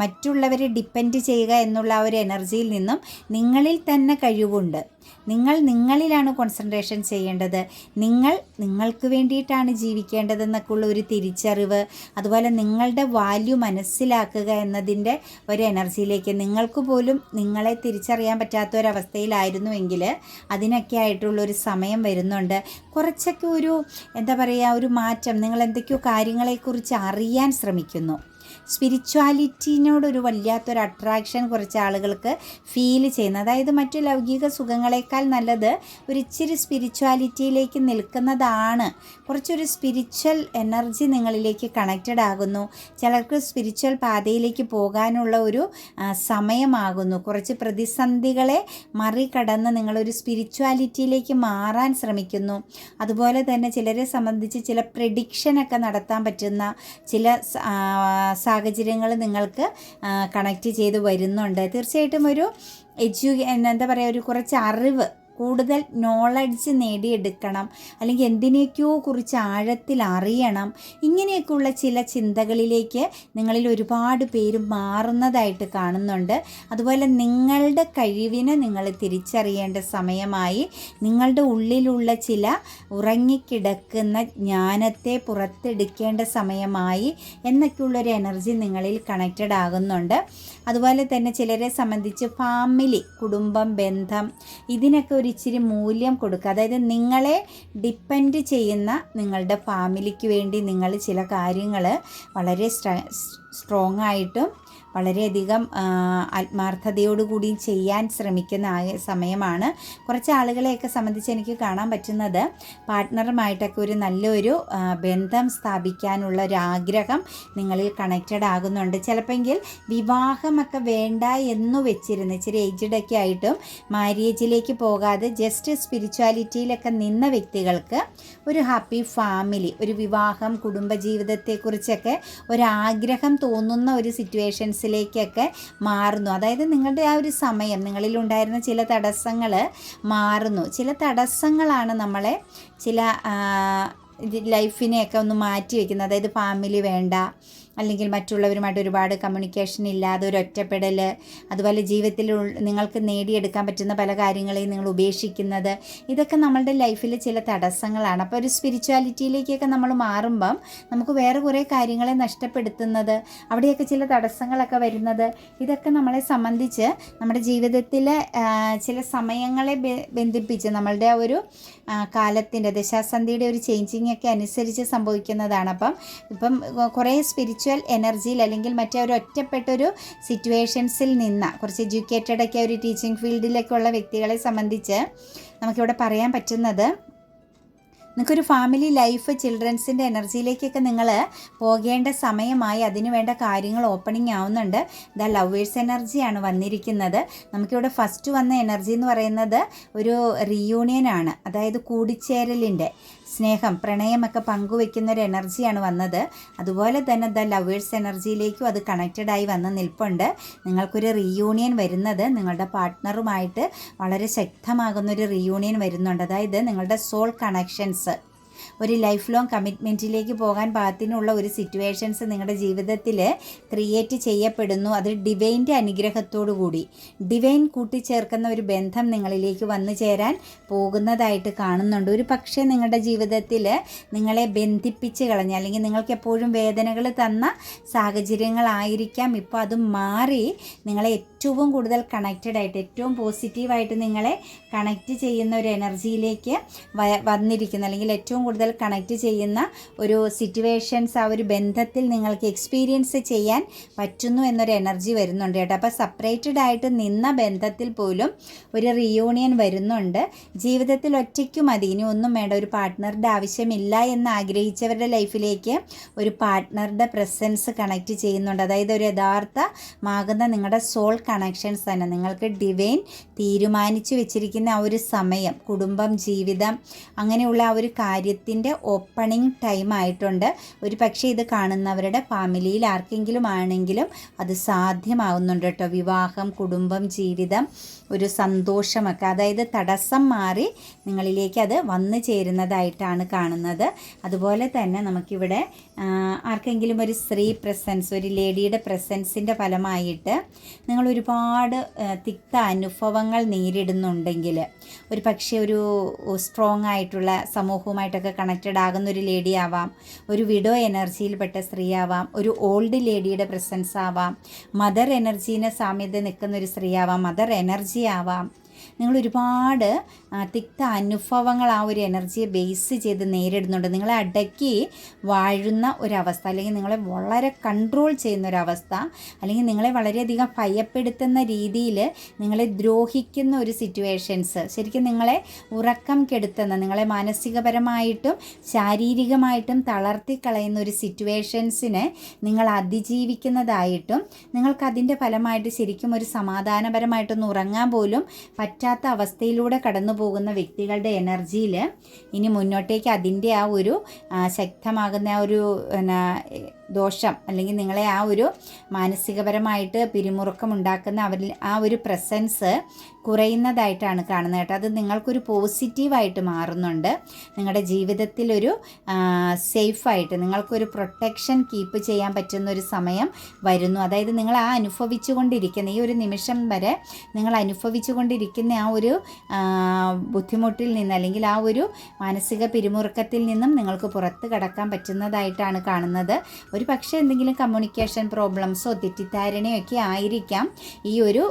മറ്റുള്ളവരെ ഡിപ്പെൻഡ് ചെയ്യുക എന്നുള്ള ആ ഒരു എനർജിയിൽ നിന്നും നിങ്ങളിൽ തന്നെ കഴിവുണ്ട്, നിങ്ങളിലാണ് കോൺസെൻട്രേഷൻ ചെയ്യേണ്ടത്, നിങ്ങൾക്ക് വേണ്ടിയിട്ടാണ് ജീവിക്കേണ്ടതെന്നൊക്കെ ഉള്ള ഒരു തിരിച്ചറിവ്, അതുപോലെ നിങ്ങളുടെ വാല്യൂ മനസ്സിലാക്കുക എന്നതിൻ്റെ ഒരു എനർജിയിലേക്ക്, നിങ്ങൾക്ക് പോലും നിങ്ങളെ തിരിച്ചറിയാൻ പറ്റാത്ത ഒരവസ്ഥയിലായിരുന്നുവെങ്കിൽ അതിനൊക്കെ ആയിട്ടുള്ളൊരു സമയം വരുന്നുണ്ട്. കുറച്ചൊക്കെ ഒരു എന്താ പറയുക, ഒരു മാറ്റം, നിങ്ങൾ എന്തൊക്കെയോ കാര്യങ്ങളെക്കുറിച്ച് അറിയാൻ ശ്രമിക്കുന്നു. സ്പിരിച്വാലിറ്റിനോടൊരു വല്ലാത്തൊരു അട്രാക്ഷൻ കുറച്ച് ആളുകൾക്ക് ഫീൽ ചെയ്യുന്നത്. അതായത് മറ്റു ലൗകിക സുഖങ്ങളെക്കാൾ നല്ലത് ഒരു ഇച്ചിരി സ്പിരിച്വാലിറ്റിയിലേക്ക് നിൽക്കുന്നതാണ്. കുറച്ചൊരു സ്പിരിച്വൽ എനർജി നിങ്ങളിലേക്ക് കണക്റ്റഡ് ആകുന്നു. ചിലർക്ക് സ്പിരിച്വൽ പാതയിലേക്ക് പോകാനുള്ള ഒരു സമയമാകുന്നു. കുറച്ച് പ്രതിസന്ധികളെ മറികടന്ന് നിങ്ങളൊരു സ്പിരിച്വാലിറ്റിയിലേക്ക് മാറാൻ ശ്രമിക്കുന്നു. അതുപോലെ തന്നെ ചിലരെ സംബന്ധിച്ച് ചില പ്രെഡിക്ഷനൊക്കെ നടത്താൻ പറ്റുന്ന ചില സാഹചര്യങ്ങൾ നിങ്ങൾക്ക് കണക്റ്റ് ചെയ്ത് വരുന്നുണ്ട്. തീർച്ചയായിട്ടും ഒരു എന്താ പറയുക, ഒരു കുറച്ച് അറിവ്, കൂടുതൽ നോളഡ്ജ് നേടിയെടുക്കണം, അല്ലെങ്കിൽ എന്തിനേക്കോ കുറിച്ച് ആഴത്തിൽ അറിയണം, ഇങ്ങനെയൊക്കെയുള്ള ചില ചിന്തകളിലേക്ക് നിങ്ങളിൽ ഒരുപാട് പേര് മാറുന്നതായിട്ട് കാണുന്നുണ്ട്. അതുപോലെ നിങ്ങളുടെ കഴിവിനെ നിങ്ങൾ തിരിച്ചറിയേണ്ട സമയമായി, നിങ്ങളുടെ ഉള്ളിലുള്ള ചില ഉറങ്ങിക്കിടക്കുന്ന ജ്ഞാനത്തെ പുറത്തെടുക്കേണ്ട സമയമായി എന്നൊക്കെയുള്ളൊരു എനർജി നിങ്ങളിൽ കണക്റ്റഡ് ആകുന്നുണ്ട്. അതുപോലെ തന്നെ ചിലരെ സംബന്ധിച്ച് ഫാമിലി, കുടുംബം, ബന്ധം, ഇതിനൊക്കെ ഒരു ഇച്ചിരി മൂല്യം കൊടുക്കുക. അതായത് നിങ്ങളെ ഡിപ്പെൻഡ് ചെയ്യുന്ന നിങ്ങളുടെ ഫാമിലിക്ക് വേണ്ടി നിങ്ങൾ ചില കാര്യങ്ങൾ വളരെ സ്ട്രോങ് ആയിട്ടും വളരെയധികം ആത്മാർത്ഥതയോടുകൂടി ചെയ്യാൻ ശ്രമിക്കുന്ന സമയമാണ്. കുറച്ച് ആളുകളെയൊക്കെ സംബന്ധിച്ച് എനിക്ക് കാണാൻ പറ്റുന്നത് പാർട്ട്ണറുമായിട്ടൊക്കെ ഒരു നല്ലൊരു ബന്ധം സ്ഥാപിക്കാനുള്ള ഒരു ആഗ്രഹം നിങ്ങളിൽ കണക്റ്റഡ് ആകുന്നുണ്ട്. ചിലപ്പോൾ വിവാഹമൊക്കെ വേണ്ട എന്നു വെച്ചിരുന്ന് ഇച്ചിരി ഏജ്ഡൊക്കെ ആയിട്ടും മാര്യേജിലേക്ക് പോകാതെ ജസ്റ്റ് സ്പിരിച്വാലിറ്റിയിലൊക്കെ നിന്ന വ്യക്തികൾക്ക് ഒരു ഹാപ്പി ഫാമിലി, ഒരു വിവാഹം, കുടുംബജീവിതത്തെക്കുറിച്ചൊക്കെ ഒരാഗ്രഹം തോന്നുന്ന ഒരു സിറ്റുവേഷൻസിലേക്കൊക്കെ മാറുന്നു. അതായത് നിങ്ങളുടെ ആ ഒരു സമയം, നിങ്ങളിലുണ്ടായിരുന്ന ചില തടസ്സങ്ങൾ മാറുന്നു. ചില തടസ്സങ്ങളാണ് നമ്മളെ ചില ലൈഫിനെയൊക്കെ ഒന്ന് മാറ്റി വയ്ക്കുന്നത്. അതായത് ഫാമിലി വേണ്ട, അല്ലെങ്കിൽ മറ്റുള്ളവരുമായിട്ട് ഒരുപാട് കമ്മ്യൂണിക്കേഷൻ ഇല്ലാതെ ഒരു ഒറ്റപ്പെടൽ, അതുപോലെ ജീവിതത്തിൽ നിങ്ങൾക്ക് നേടിയെടുക്കാൻ പറ്റുന്ന പല കാര്യങ്ങളെയും നിങ്ങൾ ഉപേക്ഷിക്കുന്നത്, ഇതൊക്കെ നമ്മളുടെ ലൈഫിൽ ചില തടസ്സങ്ങളാണ്. അപ്പോൾ ഒരു സ്പിരിച്വാലിറ്റിയിലേക്കൊക്കെ നമ്മൾ മാറുമ്പം നമുക്ക് വേറെ കുറേ കാര്യങ്ങളെ നഷ്ടപ്പെടുത്തുന്നത്, അവിടെയൊക്കെ ചില തടസ്സങ്ങളൊക്കെ വരുന്നത്, ഇതൊക്കെ നമ്മളെ സംബന്ധിച്ച് നമ്മുടെ ജീവിതത്തിലെ ചില സമയങ്ങളെ ബന്ധിപ്പിച്ച് നമ്മളുടെ ആ ഒരു കാലത്തിൻ്റെ ദശാസന്ധിയുടെ ഒരു ചേഞ്ചിങ് ഒക്കെ അനുസരിച്ച് സംഭവിക്കുന്നതാണ്. ഇപ്പം കുറേ സ്പിരിച്വൽ എനർജിയിൽ അല്ലെങ്കിൽ മറ്റേ ഒരു ഒറ്റപ്പെട്ടൊരു സിറ്റുവേഷൻസിൽ നിന്ന് കുറച്ച് എഡ്യൂക്കേറ്റഡൊക്കെ ഒരു ടീച്ചിങ് ഫീൽഡിലേക്കുള്ള വ്യക്തികളെ സംബന്ധിച്ച് നമുക്കിവിടെ പറയാൻ പറ്റുന്നത്, നിങ്ങൾക്കൊരു ഫാമിലി ലൈഫ്, ചിൽഡ്രൻസിൻ്റെ എനർജിയിലേക്കൊക്കെ നിങ്ങൾ പോകേണ്ട സമയമായി. അതിന് വേണ്ട കാര്യങ്ങൾ ഓപ്പണിംഗ് ആവുന്നുണ്ട്. ദ ലവേഴ്സ് എനർജിയാണ് വന്നിരിക്കുന്നത്. നമുക്കിവിടെ ഫസ്റ്റ് വന്ന എനർജി എന്ന് പറയുന്നത് ഒരു റീയൂണിയനാണ്. അതായത് കൂടിച്ചേരലിൻ്റെ, സ്നേഹം, പ്രണയമൊക്കെ പങ്കുവെക്കുന്ന ഒരു എനർജിയാണ് വന്നത്. അതുപോലെ തന്നെ ദ ലവേഴ്സ് എനർജിയിലേക്കും അത് കണക്റ്റഡായി വന്ന് നിൽപ്പുണ്ട്. നിങ്ങൾക്കൊരു റീയൂണിയൻ വരുന്നത് നിങ്ങളുടെ പാർട്ട്ണറുമായിട്ട് വളരെ ശക്തമാകുന്നൊരു റീയൂണിയൻ വരുന്നുണ്ട്. അതായത് നിങ്ങളുടെ സോൾ കണക്ഷൻസ്, ഒരു ലൈഫ് ലോങ് കമ്മിറ്റ്മെൻറ്റിലേക്ക് പോകാൻ പാകത്തിനുള്ള ഒരു സിറ്റുവേഷൻസ് നിങ്ങളുടെ ജീവിതത്തിൽ ക്രിയേറ്റ് ചെയ്യപ്പെടുന്നു. അത് ഡിവൈൻ്റെ അനുഗ്രഹത്തോടു കൂടി, ഡിവൈൻ കൂട്ടിച്ചേർക്കുന്ന ഒരു ബന്ധം നിങ്ങളിലേക്ക് വന്നു ചേരാൻ പോകുന്നതായിട്ട് കാണുന്നുണ്ട്. ഒരു പക്ഷേ നിങ്ങളുടെ ജീവിതത്തിൽ നിങ്ങളെ ബന്ധിപ്പിച്ച് കളഞ്ഞ, അല്ലെങ്കിൽ നിങ്ങൾക്ക് എപ്പോഴും വേദനകൾ തന്ന സാഹചര്യങ്ങളായിരിക്കാം ഇപ്പോൾ അത് മാറി നിങ്ങളെ ഏറ്റവും കൂടുതൽ കണക്റ്റഡ് ആയിട്ട്, ഏറ്റവും പോസിറ്റീവായിട്ട് നിങ്ങളെ കണക്റ്റ് ചെയ്യുന്ന ഒരു എനർജിയിലേക്ക് വന്നിരിക്കുന്നു, അല്ലെങ്കിൽ ഏറ്റവും കൂടുതൽ കണക്റ്റ് ചെയ്യുന്ന ഒരു സിറ്റുവേഷൻസ്, ആ ഒരു ബന്ധത്തിൽ നിങ്ങൾക്ക് എക്സ്പീരിയൻസ് ചെയ്യാൻ പറ്റുന്നു എന്നൊരു എനർജി വരുന്നുണ്ട് കേട്ടോ. അപ്പോൾ സെപ്പറേറ്റഡ് ആയിട്ട് നിന്ന ബന്ധത്തിൽ പോലും ഒരു റീയൂണിയൻ വരുന്നുണ്ട്. ജീവിതത്തിൽ ഒറ്റയ്ക്ക് മതി, ഇനി ഒന്നും വേണ്ട, ഒരു പാർട്ട്ണറുടെ ആവശ്യമില്ല എന്ന് ആഗ്രഹിച്ചവരുടെ ലൈഫിലേക്ക് ഒരു പാർട്ട്ണറുടെ പ്രസൻസ് കണക്റ്റ് ചെയ്യുന്നുണ്ട്. അതായത് ഒരു യഥാർത്ഥമാകുന്ന നിങ്ങളുടെ സോൾ കണക്ഷൻസ് തന്നെ നിങ്ങൾക്ക് ഡിവൈൻ തീരുമാനിച്ചു വെച്ചിരിക്കുന്ന ആ ഒരു സമയം, കുടുംബം, ജീവിതം, അങ്ങനെയുള്ള ആ ഒരു കാര്യത്തിൻ്റെ ഓപ്പണിംഗ് ടൈം ആയിട്ടുണ്ട്. ഒരു പക്ഷേ ഇത് കാണുന്നവരുടെ ഫാമിലിയിൽ ആർക്കെങ്കിലും ആണെങ്കിലും അത് സാധ്യമാവുന്നുണ്ട് കേട്ടോ. വിവാഹം, കുടുംബം, ജീവിതം, ഒരു സന്തോഷമൊക്കെ, അതായത് തടസ്സം മാറി നിങ്ങളിലേക്ക് അത് വന്നു ചേരുന്നതായിട്ടാണ് കാണുന്നത്. അതുപോലെ തന്നെ നമുക്കിവിടെ ആർക്കെങ്കിലും ഒരു സ്ത്രീ പ്രസൻസ്, ഒരു ലേഡിയുടെ പ്രസൻസിൻ്റെ ഫലമായിട്ട് നിങ്ങൾ ഒരുപാട് തിക്ത അനുഭവങ്ങൾ നേരിടുന്നുണ്ടെങ്കിൽ, ഒരു പക്ഷേ ഒരു സ്ട്രോങ് ആയിട്ടുള്ള സമൂഹവുമായിട്ടൊക്കെ കണക്റ്റഡ് ആകുന്ന ഒരു ലേഡി ആവാം, ഒരു വിഡോ എനർജിയിൽപ്പെട്ട സ്ത്രീ ആവാം, ഒരു ഓൾഡ് ലേഡിയുടെ പ്രസൻസ് ആവാം, മദർ എനർജീനെ സാമ്യത നിൽക്കുന്ന ഒരു സ്ത്രീ ആവാം, മദർ എനർജി ആവാം, നിങ്ങൾ ഒരുപാട് തിക്ത അനുഭവങ്ങൾ ആ ഒരു എനർജിയെ ബേസ് ചെയ്ത് നേരിടുന്നുണ്ട്. നിങ്ങളെ അടക്കി വാഴുന്ന ഒരവസ്ഥ, അല്ലെങ്കിൽ നിങ്ങളെ വളരെ കൺട്രോൾ ചെയ്യുന്ന ഒരവസ്ഥ, അല്ലെങ്കിൽ നിങ്ങളെ വളരെയധികം ഭയപ്പെടുത്തുന്ന രീതിയിൽ നിങ്ങളെ ദ്രോഹിക്കുന്ന ഒരു സിറ്റുവേഷൻസ്, ശരിക്കും നിങ്ങളെ ഉറക്കം കെടുത്തുന്ന, നിങ്ങളെ മാനസികപരമായിട്ടും ശാരീരികമായിട്ടും തളർത്തിക്കളയുന്ന ഒരു സിറ്റുവേഷൻസിനെ നിങ്ങൾ അതിജീവിക്കുന്നതായിട്ടും നിങ്ങൾക്കതിൻ്റെ ഫലമായിട്ട് ശരിക്കും ഒരു സമാധാനപരമായിട്ടൊന്ന് ഉറങ്ങാൻ പോലും പറ്റാത്ത അവസ്ഥയിലൂടെ കടന്നു പോകുന്ന വ്യക്തികളുടെ എനർജിയിൽ ഇനി മുന്നോട്ടേക്ക് അതിൻ്റെ ആ ഒരു ശക്തമാകുന്ന ആ ഒരു ദോഷം, അല്ലെങ്കിൽ നിങ്ങളെ ആ ഒരു മാനസികപരമായിട്ട് പിരിമുറുക്കം ഉണ്ടാക്കുന്ന അവരിൽ ആ ഒരു പ്രസൻസ് കുറയുന്നതായിട്ടാണ് കാണുന്നത് കേട്ടോ. അത് നിങ്ങൾക്കൊരു പോസിറ്റീവായിട്ട് മാറുന്നുണ്ട്. നിങ്ങളുടെ ജീവിതത്തിലൊരു സേഫായിട്ട് നിങ്ങൾക്കൊരു പ്രൊട്ടക്ഷൻ കീപ്പ് ചെയ്യാൻ പറ്റുന്ന ഒരു സമയം വരുന്നു. അതായത് നിങ്ങൾ ആ അനുഭവിച്ചു കൊണ്ടിരിക്കുന്ന ഈ ഒരു നിമിഷം വരെ നിങ്ങൾ അനുഭവിച്ചു കൊണ്ടിരിക്കുന്ന ആ ഒരു ബുദ്ധിമുട്ടിൽ നിന്ന്, അല്ലെങ്കിൽ ആ ഒരു മാനസിക പിരിമുറുക്കത്തിൽ നിന്നും നിങ്ങൾക്ക് പുറത്ത് കടക്കാൻ പറ്റുന്നതായിട്ടാണ് കാണുന്നത്. ഒരു പക്ഷേ എന്തെങ്കിലും കമ്മ്യൂണിക്കേഷൻ പ്രോബ്ലംസോ തെറ്റിദ്ധാരണയോ ഒക്കെ ആയിരിക്കാം ഈ ഒരു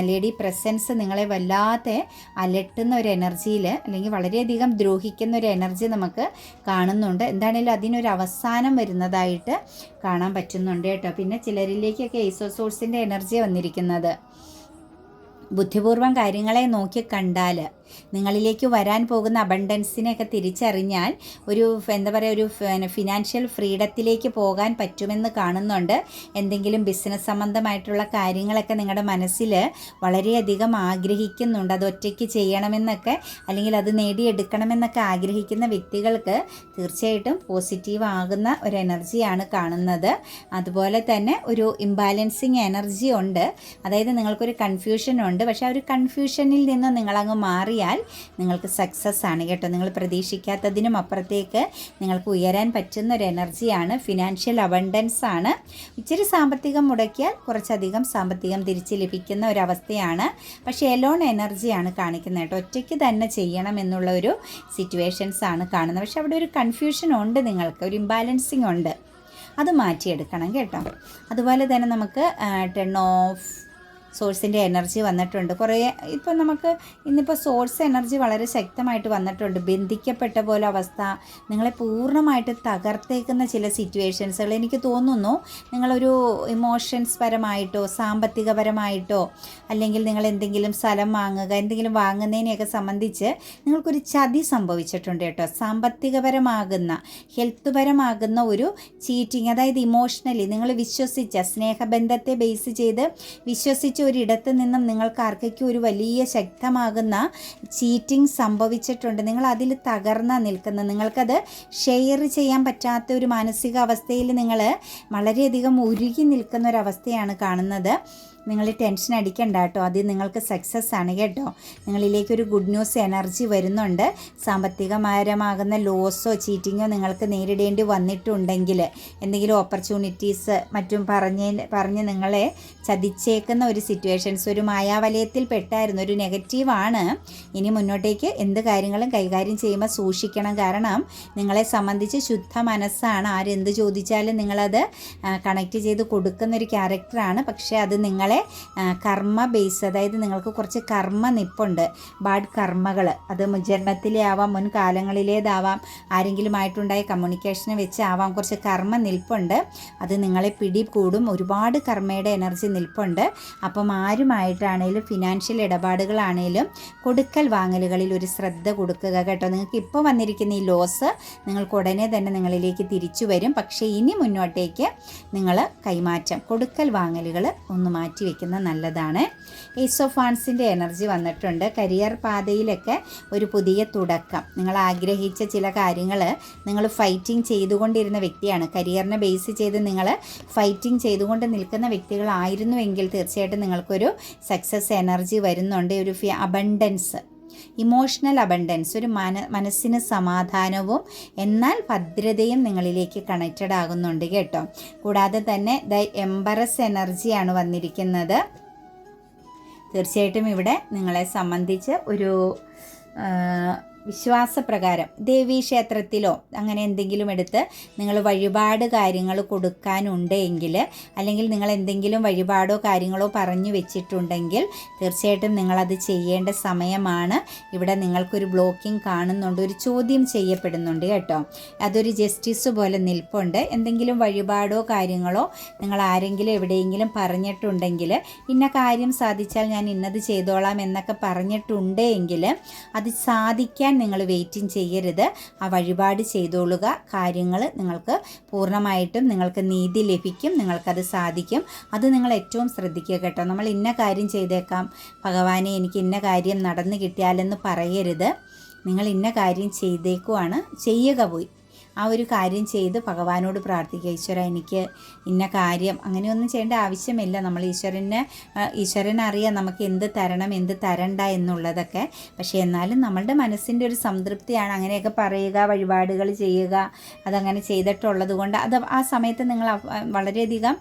ലേഡി പ്രസൻസ് നിങ്ങളെ വല്ലാതെ അലട്ടുന്ന ഒരു എനർജിയിൽ, അല്ലെങ്കിൽ വളരെയധികം ദ്രോഹിക്കുന്ന ഒരു എനർജി നമുക്ക് കാണുന്നുണ്ട്. എന്താണെങ്കിലും അതിനൊരു അവസാനം വരുന്നതായിട്ട് കാണാൻ പറ്റുന്നുണ്ട് കേട്ടോ. പിന്നെ ചിലരിലേക്കൊക്കെ ഈസോ സോഴ്സിൻ്റെ എനർജി വന്നിരിക്കുന്നത്. ബുദ്ധിപൂർവ്വം കാര്യങ്ങളെ നോക്കി കണ്ടാൽ നിങ്ങളിലേക്ക് വരാൻ പോകുന്ന അബണ്ടൻസിനെയൊക്കെ തിരിച്ചറിഞ്ഞാൽ ഒരു എന്താ പറയുക, ഒരു ഫിനാൻഷ്യൽ ഫ്രീഡത്തിലേക്ക് പോകാൻ പറ്റുമെന്ന് കാണുന്നുണ്ട്. എന്തെങ്കിലും ബിസിനസ് സംബന്ധമായിട്ടുള്ള കാര്യങ്ങളൊക്കെ നിങ്ങളുടെ മനസ്സിൽ വളരെയധികം ആഗ്രഹിക്കുന്നുണ്ട്. അത് ഒറ്റയ്ക്ക് ചെയ്യണമെന്നൊക്കെ, അല്ലെങ്കിൽ അത് നേടിയെടുക്കണമെന്നൊക്കെ ആഗ്രഹിക്കുന്ന വ്യക്തികൾക്ക് തീർച്ചയായിട്ടും പോസിറ്റീവ് ആകുന്ന ഒരു എനർജിയാണ് കാണുന്നത്. അതുപോലെ തന്നെ ഒരു ഇംബാലൻസിങ് എനർജി ഉണ്ട്. അതായത് നിങ്ങൾക്കൊരു കൺഫ്യൂഷൻ ഉണ്ട്, പക്ഷേ ആ ഒരു കൺഫ്യൂഷനിൽ നിന്ന് നിങ്ങളങ്ങ് മാറി നിങ്ങൾക്ക് സക്സസ് ആണ് കേട്ടോ. നിങ്ങൾ പ്രതീക്ഷിക്കാത്തതിനും അപ്പുറത്തേക്ക് നിങ്ങൾക്ക് ഉയരാൻ പറ്റുന്ന ഒരു എനർജിയാണ്. ഫിനാൻഷ്യൽ അബണ്ടൻസ് ആണ്. ഇച്ചിരി സാമ്പത്തികം മുടക്കിയാൽ കുറച്ചധികം സാമ്പത്തികം തിരിച്ച് ലഭിക്കുന്ന ഒരവസ്ഥയാണ്. പക്ഷേ എലോൺ എനർജിയാണ് കാണിക്കുന്നത് കേട്ടോ. ഒറ്റയ്ക്ക് തന്നെ ചെയ്യണം എന്നുള്ള ഒരു സിറ്റുവേഷൻസ് ആണ് കാണുന്നത്. പക്ഷേ അവിടെ ഒരു കൺഫ്യൂഷൻ ഉണ്ട്, നിങ്ങൾക്ക് ഒരു ഇംബാലൻസിങ് ഉണ്ട്. അത് മാറ്റിയെടുക്കണം കേട്ടോ. അതുപോലെ തന്നെ നമുക്ക് 10 ഓഫ് സോഴ്സിൻ്റെ എനർജി വന്നിട്ടുണ്ട്. കുറേ ഇപ്പോൾ നമുക്ക് ഇന്നിപ്പോൾ സോഴ്സ് എനർജി വളരെ ശക്തമായിട്ട് വന്നിട്ടുണ്ട്. ബന്ധിക്കപ്പെട്ട പോലെ അവസ്ഥ, നിങ്ങളെ പൂർണ്ണമായിട്ട് തകർത്തേക്കുന്ന ചില സിറ്റുവേഷൻസുകൾ. എനിക്ക് തോന്നുന്നു നിങ്ങളൊരു ഇമോഷൻസ് പരമായിട്ടോ സാമ്പത്തികപരമായിട്ടോ, അല്ലെങ്കിൽ നിങ്ങൾ എന്തെങ്കിലും സ്ഥലം വാങ്ങുക, എന്തെങ്കിലും വാങ്ങുന്നതിനെയൊക്കെ സംബന്ധിച്ച് നിങ്ങൾക്കൊരു ചതി സംഭവിച്ചിട്ടുണ്ട് കേട്ടോ. സാമ്പത്തികപരമാകുന്ന ഹെൽത്ത് പരമാകുന്ന ഒരു ചീറ്റിങ്, അതായത് ഇമോഷണലി നിങ്ങൾ വിശ്വസിച്ച സ്നേഹബന്ധത്തെ ബേസ് ചെയ്ത് വിശ്വസിച്ച ഒരിടത്ത് നിന്നും നിങ്ങൾക്ക് ആർക്കൊക്കെ ഒരു വലിയ ശക്തമാകുന്ന ചീറ്റിംഗ് സംഭവിച്ചിട്ടുണ്ട്. നിങ്ങൾ അതിൽ തകർന്ന നിൽക്കുന്ന, നിങ്ങൾക്കത് ഷെയർ ചെയ്യാൻ പറ്റാത്ത ഒരു മാനസികാവസ്ഥയിൽ നിങ്ങൾ വളരെയധികം ഉരുകി നിൽക്കുന്ന ഒരവസ്ഥയാണ് കാണുന്നത്. നിങ്ങൾ ടെൻഷൻ അടിക്കണ്ട കേട്ടോ. അത് നിങ്ങൾക്ക് സക്സസ് ആണ് കേട്ടോ. നിങ്ങളിലേക്കൊരു ഗുഡ് ന്യൂസ് എനർജി വരുന്നുണ്ട്. സാമ്പത്തികപരമാകുന്ന ലോസോ ചീറ്റിങ്ങോ നിങ്ങൾക്ക് നേരിടേണ്ടി വന്നിട്ടുണ്ടെങ്കിൽ, എന്തെങ്കിലും ഓപ്പർച്യൂണിറ്റീസ് മറ്റും പറഞ്ഞ് നിങ്ങളെ ചതിച്ചേക്കുന്ന ഒരു സിറ്റുവേഷൻസ്, ഒരു മായാവലയത്തിൽ പെട്ടായിരുന്നു, ഒരു നെഗറ്റീവാണ്. ഇനി മുന്നോട്ടേക്ക് എന്ത് കാര്യങ്ങളും കൈകാര്യം ചെയ്യുമ്പോൾ സൂക്ഷിക്കണം. കാരണം നിങ്ങളെ സംബന്ധിച്ച് ശുദ്ധ മനസ്സാണ്. ആരെന്ത് ചോദിച്ചാലും നിങ്ങളത് കണക്റ്റ് ചെയ്ത് കൊടുക്കുന്ന ഒരു ക്യാരക്ടറാണ്. പക്ഷേ അത് നിങ്ങളെ കർമ്മ ബേസ്, അതായത് നിങ്ങൾക്ക് കുറച്ച് കർമ്മ നിപ്പുണ്ട്, ബാഡ് കർമ്മകൾ. അത് ജന്മത്തിലെ ആവാം, മുൻകാലങ്ങളിലേതാവാം, ആരെങ്കിലുമായിട്ടുണ്ടായ കമ്മ്യൂണിക്കേഷനെ വെച്ച് ആവാം. കുറച്ച് കർമ്മ നിൽപ്പുണ്ട്. അത് നിങ്ങളെ പിടികൂടും. ഒരുപാട് കർമ്മയുടെ എനർജി നിൽപ്പുണ്ട്. അപ്പം ആരുമായിട്ടാണേലും ഫിനാൻഷ്യൽ ഇടപാടുകളാണേലും കൊടുക്കൽ വാങ്ങലുകളിൽ ഒരു ശ്രദ്ധ കൊടുക്കുക കേട്ടോ. നിങ്ങൾക്ക് ഇപ്പോൾ വന്നിരിക്കുന്ന ഈ ലോസ് നിങ്ങൾക്ക് ഉടനെ തന്നെ നിങ്ങളിലേക്ക് തിരിച്ചു വരും. പക്ഷേ ഇനി മുന്നോട്ടേക്ക് നിങ്ങൾ കൈമാറ്റം, കൊടുക്കൽ വാങ്ങലുകൾ ഒന്ന് മാറ്റി വെക്കുന്നത് നല്ലതാണ്. ഏസ് ഓഫ് വാൻസിൻ്റെ എനർജി വന്നിട്ടുണ്ട്. കരിയർ പാതയിലൊക്കെ ഒരു പുതിയ തുടക്കം, നിങ്ങൾ ആഗ്രഹിച്ച ചില കാര്യങ്ങൾ നിങ്ങൾ ഫൈറ്റിംഗ് ചെയ്തുകൊണ്ടിരുന്ന വ്യക്തിയാണ്. കരിയറിനെ ബേസ് ചെയ്ത് നിങ്ങൾ ഫൈറ്റിംഗ് ചെയ്തുകൊണ്ട് നിൽക്കുന്ന വ്യക്തികളായിരുന്നുവെങ്കിൽ തീർച്ചയായിട്ടും നിങ്ങൾക്കൊരു സക്സസ് എനർജി വരുന്നുണ്ട്. ഒരു അബണ്ടൻസ്, ഇമോഷണൽ അബണ്ടൻസ്, ഒരു മനസ്സിന് സമാധാനവും എന്നാൽ ഭദ്രതയും നിങ്ങളിലേക്ക് കണക്റ്റഡ് ആകുന്നുണ്ട് കേട്ടോ. കൂടാതെ തന്നെ ദ എംബറസ് എനർജിയാണ് വന്നിരിക്കുന്നത്. തീർച്ചയായിട്ടും ഇവിടെ നിങ്ങളെ സംബന്ധിച്ച് ഒരു വിശ്വാസപ്രകാരം ദേവീക്ഷേത്രത്തിലോ അങ്ങനെ എന്തെങ്കിലും എടുത്ത് നിങ്ങൾ വഴിപാട് കാര്യങ്ങൾ കൊടുക്കാനുണ്ടെങ്കിൽ, അല്ലെങ്കിൽ നിങ്ങൾ എന്തെങ്കിലും വഴിപാടോ കാര്യങ്ങളോ പറഞ്ഞു വെച്ചിട്ടുണ്ടെങ്കിൽ തീർച്ചയായിട്ടും നിങ്ങളത് ചെയ്യേണ്ട സമയമാണ്. ഇവിടെ നിങ്ങൾക്കൊരു ബ്ലോക്കിംഗ് കാണുന്നുണ്ട്, ഒരു ചോദ്യം ചെയ്യപ്പെടുന്നുണ്ട് കേട്ടോ. അതൊരു ജസ്റ്റിസ് പോലെ നിൽപ്പുണ്ട്. എന്തെങ്കിലും വഴിപാടോ കാര്യങ്ങളോ നിങ്ങൾ ആരെങ്കിലും എവിടെയെങ്കിലും പറഞ്ഞിട്ടുണ്ടെങ്കിൽ, ഇന്ന കാര്യം സാധിച്ചാൽ ഞാൻ ഇന്നത് ചെയ്തോളാം എന്നൊക്കെ പറഞ്ഞിട്ടുണ്ടെങ്കിൽ അത് സാധിക്കാൻ നിങ്ങൾ വെയിറ്റിംഗ് ചെയ്യരുത്. ആ വഴിപാട് ചെയ്തോളുക. കാര്യങ്ങൾ നിങ്ങൾക്ക് പൂർണ്ണമായിട്ടും നിങ്ങൾക്ക് നീതി ലഭിക്കും, നിങ്ങൾക്കത് സാധിക്കും. അത് നിങ്ങൾ ഏറ്റവും ശ്രദ്ധിക്കുക കേട്ടോ. നമ്മൾ ഇന്ന കാര്യം ചെയ്തേക്കാം, ഭഗവാനെ എനിക്ക് ഇന്ന കാര്യം നടന്നു കിട്ടിയാലെന്ന് പറയരുത്. നിങ്ങൾ ഇന്ന കാര്യം ചെയ്തേക്കുവാണ്, ചെയ്യുക. പോയി ആ ഒരു കാര്യം ചെയ്ത് ഭഗവാനോട് പ്രാർത്ഥിക്കുക, ഈശ്വര എനിക്ക് ഇന്ന കാര്യം. അങ്ങനെയൊന്നും ചെയ്യേണ്ട ആവശ്യമില്ല. നമ്മൾ ഈശ്വരനറിയാം നമുക്ക് എന്ത് തരണം എന്ത് തരണ്ട എന്നുള്ളതൊക്കെ. പക്ഷേ എന്നാലും നമ്മളുടെ മനസ്സിൻ്റെ ഒരു സംതൃപ്തിയാണ് അങ്ങനെയൊക്കെ പറയുക, വഴിപാടുകൾ ചെയ്യുക. അതങ്ങനെ ചെയ്തിട്ടുള്ളത് കൊണ്ട് അത് ആ സമയത്ത് നിങ്ങൾ വളരെയധികം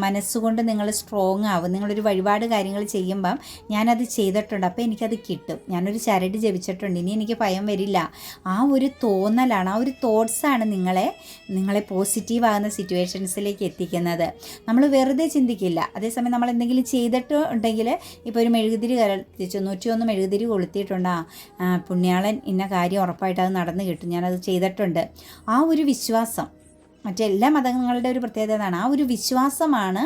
മനസ്സുകൊണ്ട് നിങ്ങൾ സ്ട്രോങ് ആവും. നിങ്ങളൊരു വഴിപാട് കാര്യങ്ങൾ ചെയ്യുമ്പം ഞാനത് ചെയ്തിട്ടുണ്ട്, അപ്പോൾ എനിക്കത് കിട്ടും, ഞാനൊരു ചരട് ജപിച്ചിട്ടുണ്ട്, ഇനി എനിക്ക് ഭയം വരില്ല. ആ ഒരു തോന്നലാണ്, ആ ഒരു തോട്ട്സാണ് നിങ്ങളെ പോസിറ്റീവാകുന്ന സിറ്റുവേഷൻസിലേക്ക് എത്തിക്കുന്നത്. നമ്മൾ വെറുതെ ചിന്തിക്കില്ല. അതേസമയം നമ്മൾ എന്തെങ്കിലും ചെയ്തിട്ടുണ്ടെങ്കിൽ, ഇപ്പോൾ ഒരു മെഴുകുതിരി കത്തിച്ചു, 101 മെഴുകുതിരി കൊളുത്തിയിട്ടുണ്ട്, പുണ്യാളൻ ഇന്ന കാര്യം ഉറപ്പായിട്ട് അത് നടന്നു കിട്ടും, ഞാനത് ചെയ്തിട്ടുണ്ട്. ആ ഒരു വിശ്വാസം മറ്റെല്ലാ മതങ്ങളുടെ ഒരു പ്രത്യേകതയാണ്. ആ ഒരു വിശ്വാസമാണ്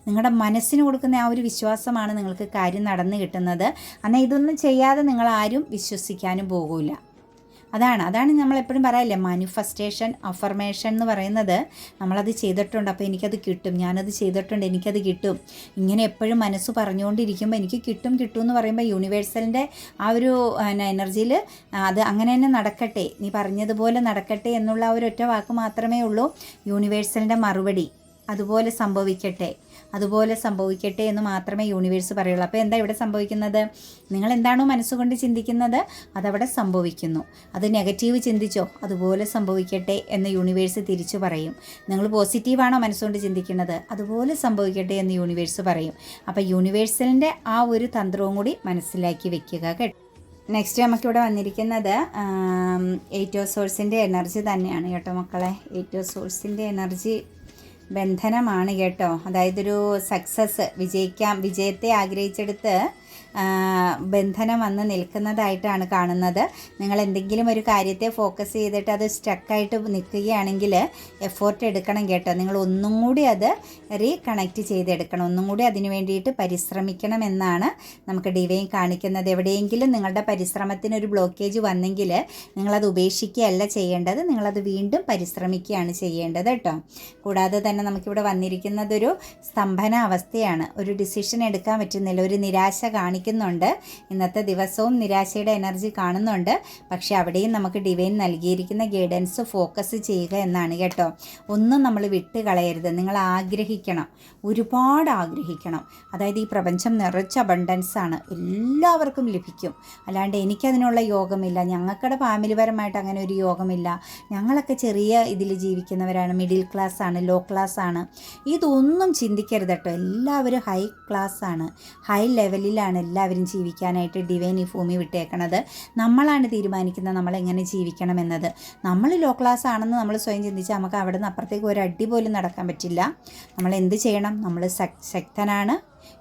നിങ്ങളുടെ മനസ്സിന് കൊടുക്കുന്ന, ആ ഒരു വിശ്വാസമാണ് നിങ്ങൾക്ക് കാര്യം നടന്നു കിട്ടുന്നത്. എന്നാൽ ഇതൊന്നും ചെയ്യാതെ നിങ്ങൾ ആരും വിശ്വസിക്കാനും പോകില്ല. അതാണ് നമ്മളെപ്പോഴും പറയില്ലേ, മാനിഫെസ്റ്റേഷൻ, അഫർമേഷൻ എന്ന് പറയുന്നത്. നമ്മളത് ചെയ്തിട്ടുണ്ട്, അപ്പോൾ എനിക്കത് കിട്ടും, ഞാനത് ചെയ്തിട്ടുണ്ട്, എനിക്കത് കിട്ടും. ഇങ്ങനെ എപ്പോഴും മനസ്സ് പറഞ്ഞുകൊണ്ടിരിക്കുമ്പോൾ എനിക്ക് കിട്ടും എന്ന് പറയുമ്പോൾ യൂണിവേഴ്സലിൻ്റെ ആ ഒരു എനർജിയിൽ അത് അങ്ങനെ തന്നെ നടക്കട്ടെ, നീ പറഞ്ഞതുപോലെ നടക്കട്ടെ എന്നുള്ള ആ ഒരു ഒറ്റ വാക്ക് മാത്രമേ ഉള്ളൂ യൂണിവേഴ്സലിൻ്റെ മറുപടി. അതുപോലെ സംഭവിക്കട്ടെ എന്ന് മാത്രമേ യൂണിവേഴ്സ് പറയുള്ളൂ. അപ്പോൾ എന്താ ഇവിടെ സംഭവിക്കുന്നത്? നിങ്ങൾ എന്താണോ മനസ്സുകൊണ്ട് ചിന്തിക്കുന്നത് അതവിടെ സംഭവിക്കുന്നു. അത് നെഗറ്റീവ് ചിന്തിച്ചോ, അതുപോലെ സംഭവിക്കട്ടെ എന്ന് യൂണിവേഴ്സ് തിരിച്ചു പറയും. നിങ്ങൾ പോസിറ്റീവാണോ മനസ്സുകൊണ്ട് ചിന്തിക്കുന്നത്, അതുപോലെ സംഭവിക്കട്ടെ എന്ന് യൂണിവേഴ്സ് പറയും. അപ്പോൾ യൂണിവേഴ്സലിൻ്റെ ആ ഒരു തന്ത്രവും കൂടി മനസ്സിലാക്കി വെക്കുക കേട്ടോ. നെക്സ്റ്റ് നമുക്കിവിടെ വന്നിരിക്കുന്നത് 8 ഓഫ് സോഴ്സിൻ്റെ എനർജി തന്നെയാണ് കേട്ടോ മക്കളെ. 8 ഓഫ് സോഴ്സിൻ്റെ എനർജി ബന്ധനമാണ് കേട്ടോ. അതായത് ഒരു സക്സസ്, വിജയത്തെ ആഗ്രഹിച്ചെടുത്ത് ബന്ധനം വന്ന് നിൽക്കുന്നതായിട്ടാണ് കാണുന്നത്. നിങ്ങൾ എന്തെങ്കിലും ഒരു കാര്യത്തെ ഫോക്കസ് ചെയ്തിട്ട് അത് സ്റ്റക്കായിട്ട് നിൽക്കുകയാണെങ്കിൽ എഫോർട്ട് എടുക്കണം കേട്ടോ. നിങ്ങൾ ഒന്നും കൂടി അത് റീകണക്റ്റ് ചെയ്തെടുക്കണം, ഒന്നും കൂടി അതിന് വേണ്ടിയിട്ട് പരിശ്രമിക്കണം എന്നാണ് നമുക്ക് ഡിവൈൻ കാണിക്കുന്നത്. എവിടെയെങ്കിലും നിങ്ങളുടെ പരിശ്രമത്തിനൊരു ബ്ലോക്കേജ് വന്നെങ്കിൽ നിങ്ങളത് ഉപേക്ഷിക്കുകയല്ല ചെയ്യേണ്ടത്, നിങ്ങളത് വീണ്ടും പരിശ്രമിക്കുകയാണ് ചെയ്യേണ്ടത് കേട്ടോ. കൂടാതെ തന്നെ നമുക്കിവിടെ വന്നിരിക്കുന്നതൊരു സ്തംഭന അവസ്ഥയാണ്. ഒരു ഡിസിഷൻ എടുക്കാൻ പറ്റുന്നില്ല, ഒരു നിരാശ കാണിക്കുന്നുണ്ട്. ഇന്നത്തെ ദിവസവും നിരാശയുടെ എനർജി കാണുന്നുണ്ട്. പക്ഷെ അവിടെയും നമുക്ക് ഡിവൈൻ നൽകിയിരിക്കുന്ന ഗൈഡൻസ് ഫോക്കസ് ചെയ്യുക എന്നാണ് കേട്ടോ. ഒന്നും നമ്മൾ വിട്ട് കളയരുത്. നിങ്ങൾ ആഗ്രഹിക്കണം, ഒരുപാട് ആഗ്രഹിക്കണം. അതായത് ഈ പ്രപഞ്ചം നിറച്ച അബണ്ടൻസ് ആണ്, എല്ലാവർക്കും ലഭിക്കും. അല്ലാണ്ട് എനിക്കതിനുള്ള യോഗമില്ല, ഞങ്ങൾക്കിടെ ഫാമിലിപരമായിട്ട് അങ്ങനെ ഒരു യോഗമില്ല, ഞങ്ങളൊക്കെ ചെറിയ ഇതിൽ ജീവിക്കുന്നവരാണ്, മിഡിൽ ക്ലാസ് ആണ്, ലോ ക്ലാസ് ആണ്, ഇതൊന്നും ചിന്തിക്കരുത് കേട്ടോ. എല്ലാവരും ഹൈ ക്ലാസ് ആണ്, ഹൈ ലെവലിലാണ് എല്ലാവരും ജീവിക്കാനായിട്ട് ഡിവൈൻ ഈ ഭൂമി വിട്ടേക്കണത്. നമ്മളാണ് തീരുമാനിക്കുന്നത് നമ്മളെങ്ങനെ ജീവിക്കണം എന്നത്. നമ്മൾ ലോ ക്ലാസ് ആണെന്ന് നമ്മൾ സ്വയം ചിന്തിച്ചാൽ നമുക്ക് അവിടെ നിന്ന് അപ്പുറത്തേക്ക് ഒരു അടി പോലും നടക്കാൻ പറ്റില്ല. നമ്മൾ എന്ത് ചെയ്യണം? നമ്മൾ ശക്തനാണ്,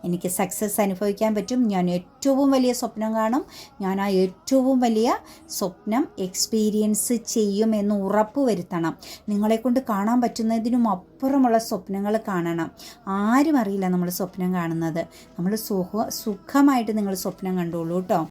എനിക്ക് സക്സസ് അനുഭവിക്കാൻ പറ്റും, ഞാൻ ഏറ്റവും വലിയ സ്വപ്നം കാണും, ഞാൻ ആ ഏറ്റവും വലിയ സ്വപ്നം എക്സ്പീരിയൻസ് ചെയ്യുമെന്ന് ഉറപ്പ് വരുത്തണം. നിങ്ങളെക്കൊണ്ട് കാണാൻ പറ്റുന്നതിനും അപ്പുറമുള്ള സ്വപ്നങ്ങൾ കാണണം. ആരും അറിയില്ല നമ്മൾ സ്വപ്നം കാണുന്നത്. നമ്മൾ സുഖമായിട്ട് നിങ്ങൾ സ്വപ്നം കണ്ടോളൂ കേട്ടോ.